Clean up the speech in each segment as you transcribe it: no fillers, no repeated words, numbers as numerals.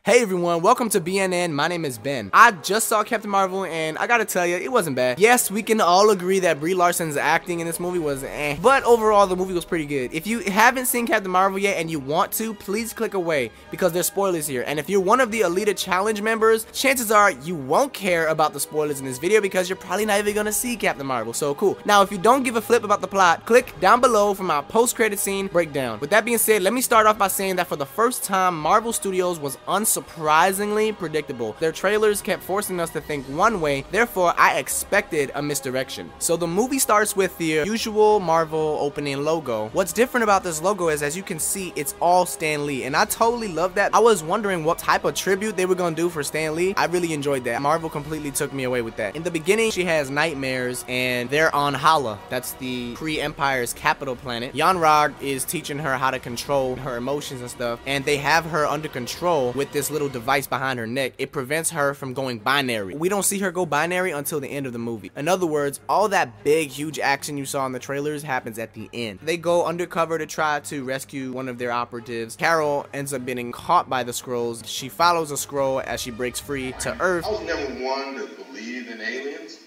Hey everyone, welcome to BNN. My name is Ben. I just saw Captain Marvel and I gotta tell you, it wasn't bad. Yes, we can all agree that Brie Larson's acting in this movie was but overall the movie was pretty good. If you haven't seen Captain Marvel yet and you want to, please click away because there's spoilers here. And if you're one of the Alita Challenge members, chances are you won't care about the spoilers in this video because you're probably not even gonna see Captain Marvel. So cool. Now, if you don't give a flip about the plot, click down below for my post-credit scene breakdown. With that being said, let me start off by saying that for the first time, Marvel Studios was unsurprisingly predictable. Their trailers kept forcing us to think one way, therefore I expected a misdirection. So the movie starts with the usual Marvel opening logo. What's different about this logo is, as you can see, it's all Stan Lee, and I totally love that. I was wondering what type of tribute they were gonna do for Stan Lee. I really enjoyed that. Marvel completely took me away with that. In the beginning, she has nightmares, and they're on Hala. That's the Kree-Empire's capital planet. Yon-Rogg is teaching her how to control her emotions and stuff, and they have her under control with this little device behind her neck. It prevents her from going binary. We don't see her go binary until the end of the movie. In other words, all that big, huge action you saw in the trailers happens at the end. They go undercover to try to rescue one of their operatives. Carol ends up getting caught by the Skrulls. She follows a Skrull as she breaks free to Earth. I was never one to believe in aliens,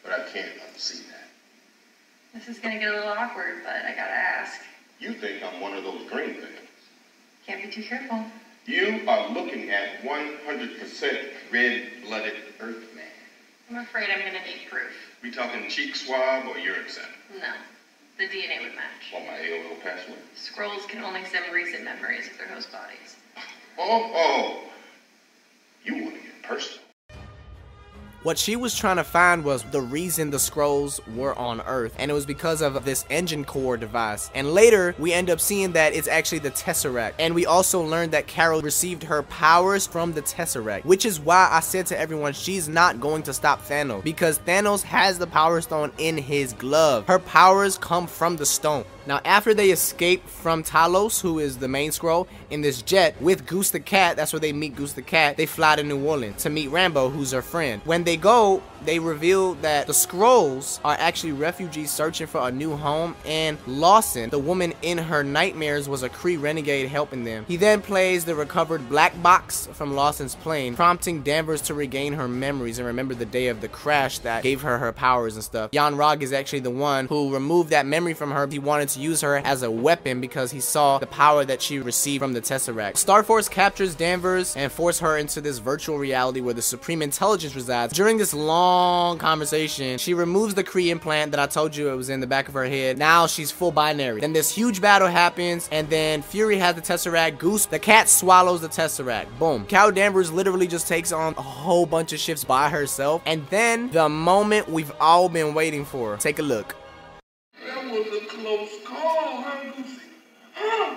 but I can't unsee that. This is gonna get a little awkward, but I gotta ask. You think I'm one of those green things? Can't be too careful. You are looking at 100% red-blooded Earthman. I'm afraid I'm gonna need proof. We talking cheek swab or urine sample? No. The DNA would match. On my AOL password? Skrulls can only send recent memories of their host bodies. Oh. You want to get personal. What she was trying to find was the reason the Skrulls were on Earth, and it was because of this engine core device. And later, we end up seeing that it's actually the Tesseract. And we also learned that Carol received her powers from the Tesseract, which is why I said to everyone, she's not going to stop Thanos, because Thanos has the Power Stone in his glove. Her powers come from the stone. Now, after they escape from Talos, who is the main Skrull, in this jet with Goose the Cat, that's where they meet Goose the Cat, they fly to New Orleans to meet Rambo, who's her friend. When they go, they reveal that the Skrulls are actually refugees searching for a new home, and Lawson, the woman in her nightmares, was a Kree renegade helping them. He then plays the recovered black box from Lawson's plane, prompting Danvers to regain her memories and remember the day of the crash that gave her her powers and stuff. Yon-Rogg is actually the one who removed that memory from her. He wanted to use her as a weapon because he saw the power that she received from the Tesseract. Starforce captures Danvers and forces her into this virtual reality where the Supreme Intelligence resides. During this long conversation, she removes the Kree implant that I told you it was in the back of her head. Now she's full binary. Then this huge battle happens, and then Fury has the Tesseract. Goose the Cat swallows the Tesseract. Boom. Carol Danvers literally just takes on a whole bunch of shifts by herself, and then the moment we've all been waiting for. Take a look. That was a close call, huh, Goosey? Huh?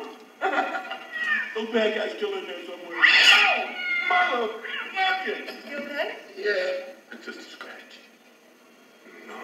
Those bad guys still in there somewhere. Ow! Motherfucker! You okay? Yeah, it's just a scratch. No.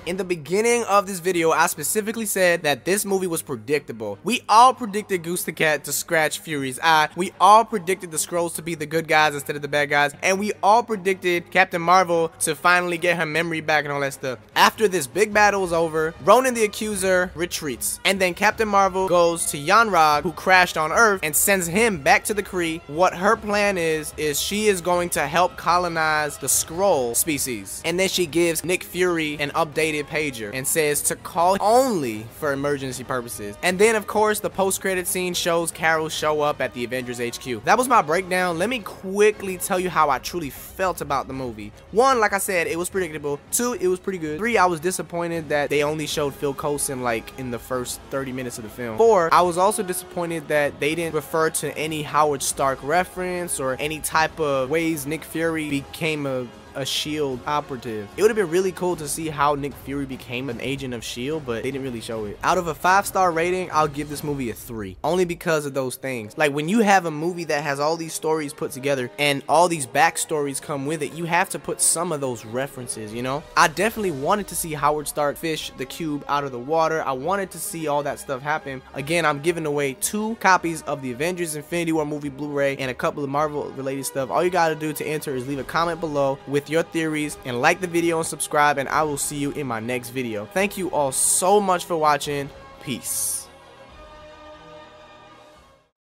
In the beginning of this video, I specifically said that this movie was predictable. We all predicted Goose the Cat to scratch Fury's eye. We all predicted the Skrulls to be the good guys instead of the bad guys. And we all predicted Captain Marvel to finally get her memory back and all that stuff. After this big battle is over, Ronan the Accuser retreats. And then Captain Marvel goes to Yon-Rogg, who crashed on Earth, and sends him back to the Kree. What her plan is she is going to help colonize the Skrull species. And then she gives Nick Fury an updated pager and says to call only for emergency purposes. And then of course the post-credit scene shows Carol show up at the Avengers HQ. That was my breakdown. Let me quickly tell you how I truly felt about the movie. 1, like I said, it was predictable. 2, it was pretty good. 3, I was disappointed that they only showed Phil Coulson like in the first 30 minutes of the film. 4, I was also disappointed that they didn't refer to any Howard Stark reference or any type of ways Nick Fury became a SHIELD operative. It would have been really cool to see how Nick Fury became an agent of SHIELD, but they didn't really show it. Out of a 5-star rating, I'll give this movie a 3. Only because of those things. Like, when you have a movie that has all these stories put together and all these backstories come with it, you have to put some of those references, you know? I definitely wanted to see Howard Stark fish the cube out of the water. I wanted to see all that stuff happen. Again, I'm giving away 2 copies of the Avengers Infinity War movie Blu-ray and a couple of Marvel related stuff. All you gotta do to enter is leave a comment below with your theories, and like the video and subscribe, and I will see you in my next video. Thank you all so much for watching. Peace.